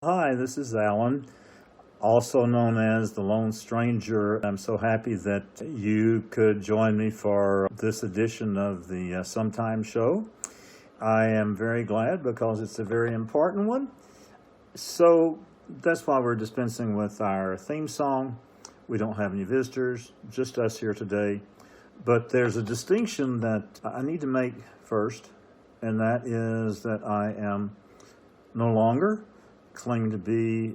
Hi, this is Alan, also known as the Lone Stranger. I'm so happy that you could join me for this edition of the Sometime Show. I am very glad because it's a very important one. So that's why we're dispensing with our theme song. We don't have any visitors, just us here today. But there's a distinction that I need to make first, and that is that I am no longer claim to be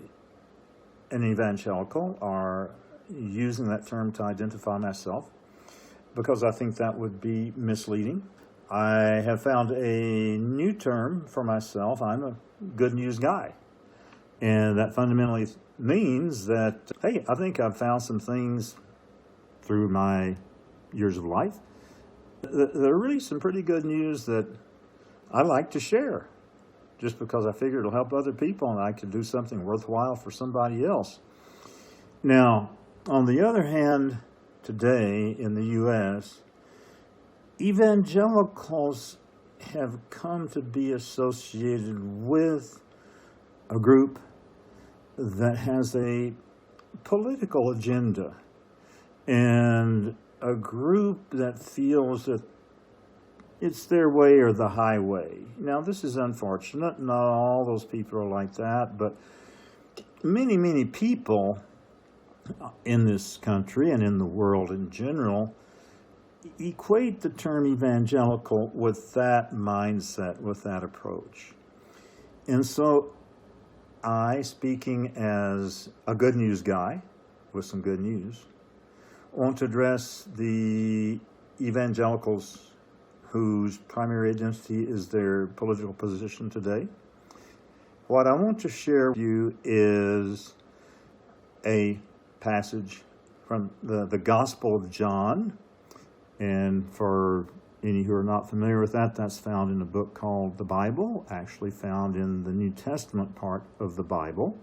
an evangelical or using that term to identify myself, because I think that would be misleading. I have found a new term for myself. I'm a good news guy. And that fundamentally means that, hey, I think I've found some things through my years of life that are really some pretty good news that I like to share, just because I figure it'll help other people and I can do something worthwhile for somebody else. Now, on the other hand, today in the U.S., evangelicals have come to be associated with a group that has a political agenda and a group that feels that it's their way or the highway. Now, this is unfortunate. Not all those people are like that, but many, many people in this country and in the world in general equate the term evangelical with that mindset, with that approach. And so I, speaking as a good news guy with some good news, want to address the evangelicals whose primary identity is their political position today. What I want to share with you is a passage from the Gospel of John. And for any who are not familiar with that, that's found in a book called the Bible, actually found in the New Testament part of the Bible.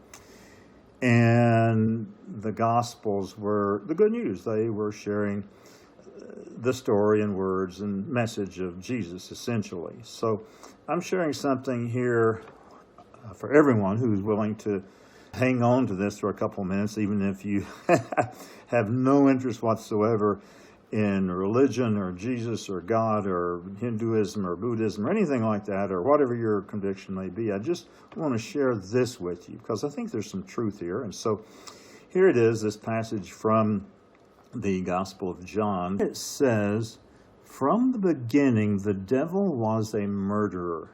And the Gospels were the good news. They were sharing the story and words and message of Jesus, essentially. So I'm sharing something here for everyone who's willing to hang on to this for a couple of minutes, even if you have no interest whatsoever in religion or Jesus or God or Hinduism or Buddhism or anything like that, or whatever your conviction may be. I just want to share this with you because I think there's some truth here. And so here it is, this passage from the Gospel of John. It says, "From the beginning, the devil was a murderer.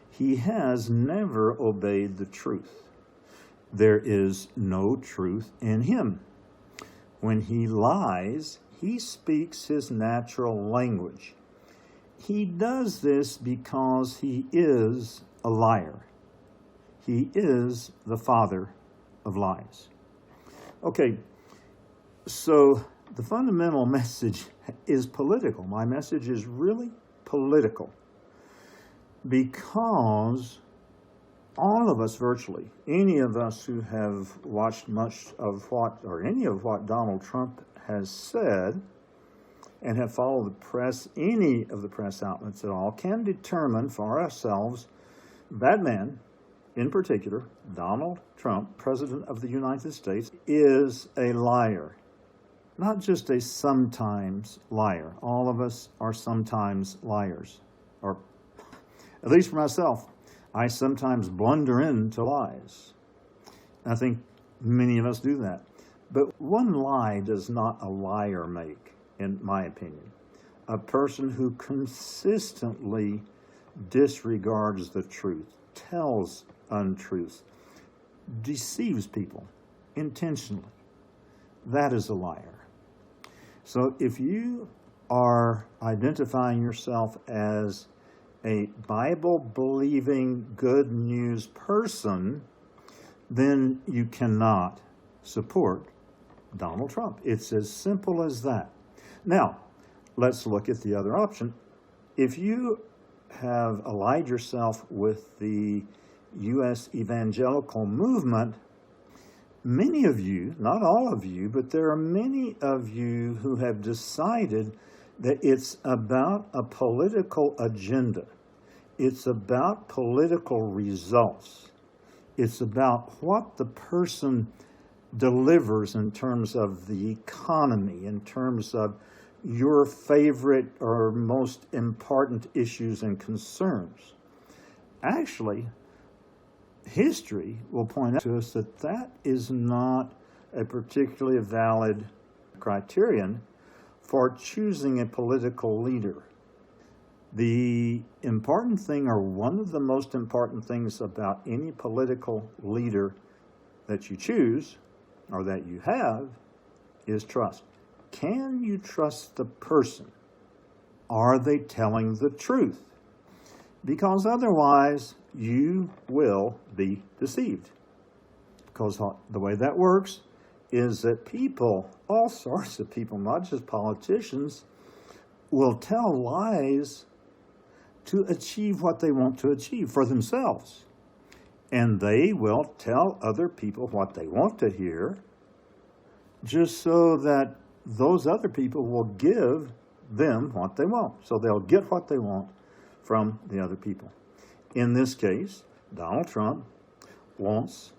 He has never obeyed the truth. There is no truth in him. When he lies, he speaks his natural language. He does this because he is a liar. He is the father of lies." Okay, so the fundamental message is political. My message is really political because all of us, virtually, any of us who have watched much of what, or any of what Donald Trump has said and have followed the press, any of the press outlets at all, can determine for ourselves that man, in particular, Donald Trump, President of the United States, is a liar. Not just a sometimes liar. All of us are sometimes liars. Or, at least for myself, I sometimes blunder into lies. I think many of us do that. But one lie does not a liar make, in my opinion. A person who consistently disregards the truth, tells untruths, deceives people intentionally. That is a liar. So if you are identifying yourself as a Bible-believing, good news person, then you cannot support Donald Trump. It's as simple as that. Now, let's look at the other option. If you have allied yourself with the U.S. evangelical movement, many of you, not all of you, but there are many of you who have decided that it's about a political agenda. It's about political results. It's about what the person delivers in terms of the economy, in terms of your favorite or most important issues and concerns. Actually, history will point out to us that that is not a particularly valid criterion for choosing a political leader. The important thing, or one of the most important things about any political leader that you choose or that you have is trust. Can you trust the person? Are they telling the truth? Because otherwise, you will be deceived. Because the way that works is that people, all sorts of people, not just politicians, will tell lies to achieve what they want to achieve for themselves. And they will tell other people what they want to hear, just so that those other people will give them what they want. So they'll get what they want from the other people. In this case, Donald Trump wants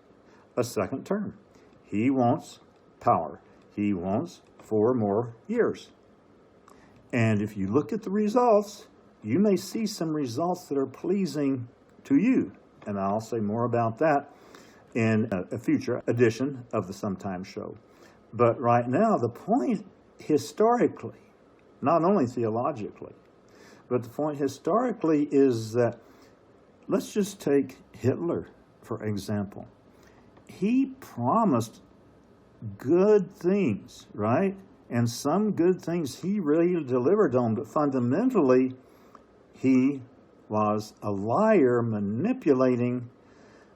a second term. He wants power. He wants 4 more years. And if you look at the results, you may see some results that are pleasing to you. And I'll say more about that in a future edition of the Sometime Show. But right now, the point historically, not only theologically, but the point historically is that, let's just take Hitler, for example. He promised good things, right? And some good things he really delivered on, but fundamentally, he was a liar manipulating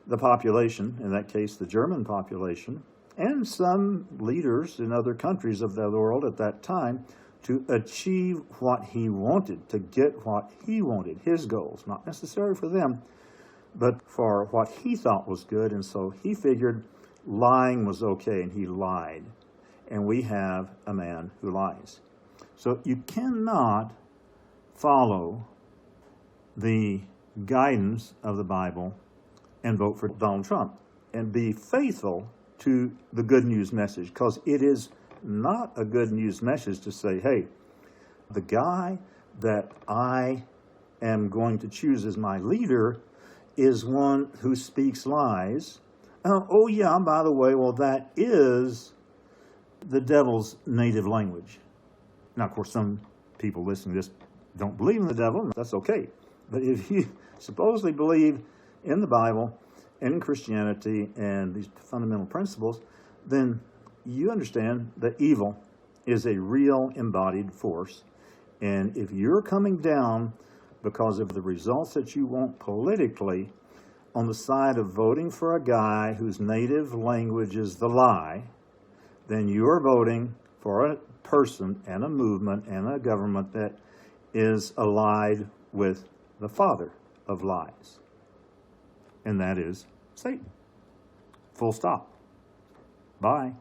the population, in that case, the German population, and some leaders in other countries of the world at that time to achieve what he wanted, to get what he wanted, his goals, not necessarily for them, but for what he thought was good. And so he figured lying was okay, and he lied. And we have a man who lies. So you cannot follow the guidance of the Bible and vote for Donald Trump and be faithful to the good news message, because it is not a good news message to say, hey, the guy that I am going to choose as my leader is one who speaks lies. Oh yeah, by the way, well, that is the devil's native language. Now, of course, some people listening to this don't believe in the devil. That's okay. But if you supposedly believe in the Bible and in Christianity and these fundamental principles, then you understand that evil is a real embodied force. And if you're coming down because of the results that you want politically on the side of voting for a guy whose native language is the lie, then you are voting for a person and a movement and a government that is allied with the father of lies. And that is Satan. Full stop. Bye.